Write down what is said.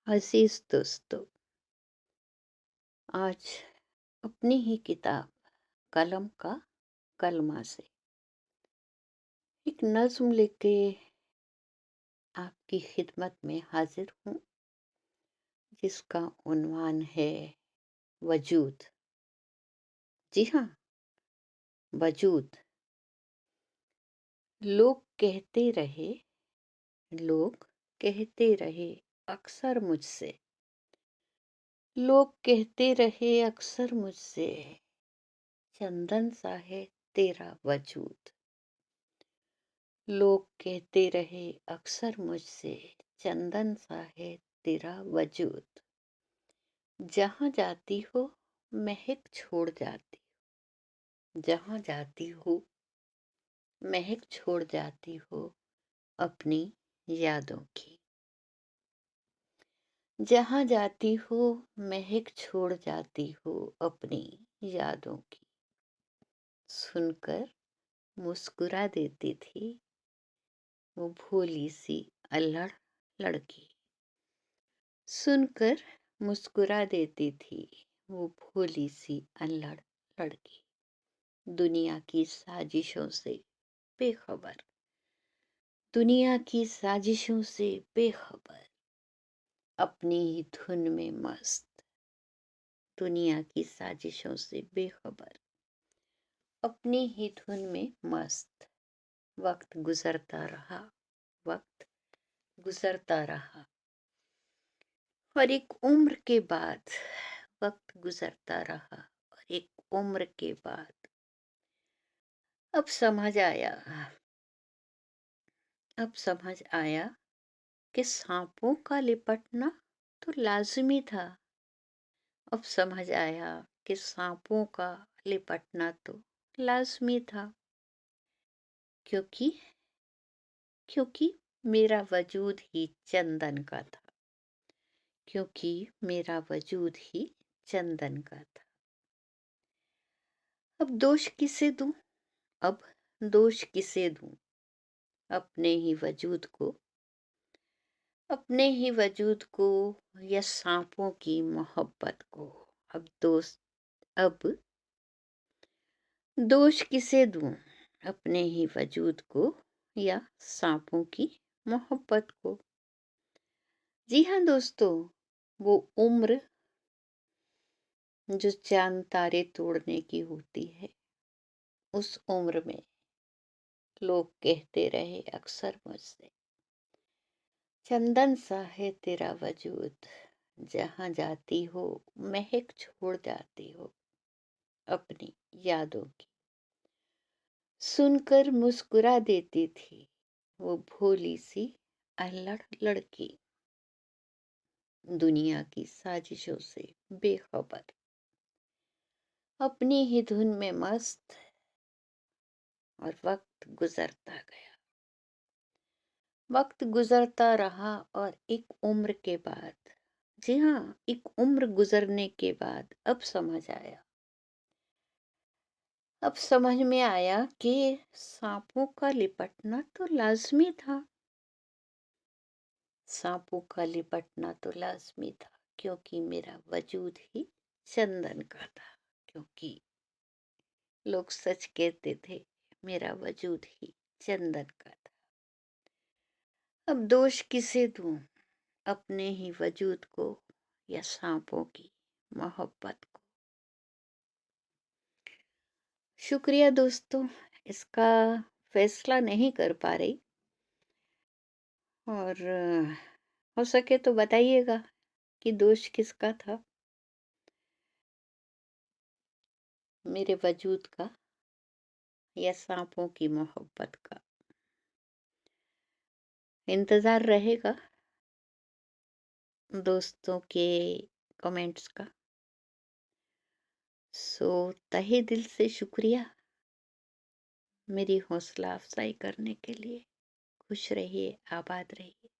عزیز دوستو، آج اپنی ہی کتاب قلم کا کلمہ سے ایک نظم لکھ کے آپ کی خدمت میں حاضر ہوں، جس کا عنوان ہے وجود۔ جی ہاں، وجود۔ لوگ کہتے رہے لوگ کہتے رہے اکثر مجھ سے لوگ کہتے رہے اکثر مجھ سے چندن سا ہے تیرا وجود۔ لوگ کہتے رہے اکثر مجھ سے چندن سا ہے تیرا وجود۔ جہاں جاتی ہو مہک چھوڑ جاتی جہاں جاتی ہو مہک چھوڑ جاتی ہو اپنی یادوں کی۔ جہاں جاتی ہو مہک چھوڑ جاتی ہو اپنی یادوں کی۔ سن کر مسکرا دیتی تھی وہ بھولی سی الڑ لڑکی۔ سن کر مسکرا دیتی تھی وہ بھولی سی الڑ لڑکی۔ دنیا کی سازشوں سے بے خبر دنیا کی سازشوں سے بے خبر اپنی ہی دھن میں مست۔ دنیا کی سازشوں سے بے خبر اپنی ہی دھن میں مست۔ وقت گزرتا رہا وقت گزرتا رہا اور ایک عمر کے بعد وقت گزرتا رہا اور ایک عمر کے بعد اب سمجھ آیا کہ سانپوں کا لپٹنا تو لازمی تھا۔ اب سمجھ آیا کہ سانپوں کا لپٹنا تو لازمی تھا، کیونکہ میرا وجود ہی چندن کا تھا کیونکہ میرا وجود ہی چندن کا تھا۔ اب دوش کسے دوں اب دوش کسے دوں اپنے ہی وجود کو اپنے ہی وجود کو یا سانپوں کی محبت کو۔ اب دوش کسے دوں اپنے ہی وجود کو یا سانپوں کی محبت کو۔ جی ہاں دوستو، وہ عمر جو چاند تارے توڑنے کی ہوتی ہے، اس عمر میں لوگ کہتے رہے اکثر مجھ سے چندن سا ہے تیرا وجود۔ جہاں جاتی ہو مہک چھوڑ جاتی ہو اپنی یادوں کی۔ سن کر مسکرا دیتی تھی وہ بھولی سی الڑ لڑکی۔ دنیا کی سازشوں سے بے خبر اپنی ہی دھن میں مست اور وقت گزرتا گیا۔ وقت گزرتا رہا اور ایک عمر کے بعد، جی ہاں، ایک عمر گزرنے کے بعد اب سمجھ میں آیا کہ سانپوں کا لپٹنا تو لازمی تھا۔ سانپوں کا لپٹنا تو لازمی تھا کیونکہ میرا وجود ہی چندن کا تھا، کیونکہ لوگ سچ کہتے تھے میرا وجود ہی چندن کا تھا۔ اب دوش کسے دوں اپنے ہی وجود کو یا سانپوں کی محبت کو۔ شکریہ دوستو، اس کا فیصلہ نہیں کر پا رہی، اور ہو سکے تو بتائیے گا کہ دوش کس کا تھا، میرے وجود کا یا سانپوں کی محبت کا۔ انتظار رہے گا دوستوں کے کمنٹس کا۔ تہہ دل سے شکریہ میری حوصلہ افزائی کرنے کے لیے۔ خوش رہیے، آباد رہیے۔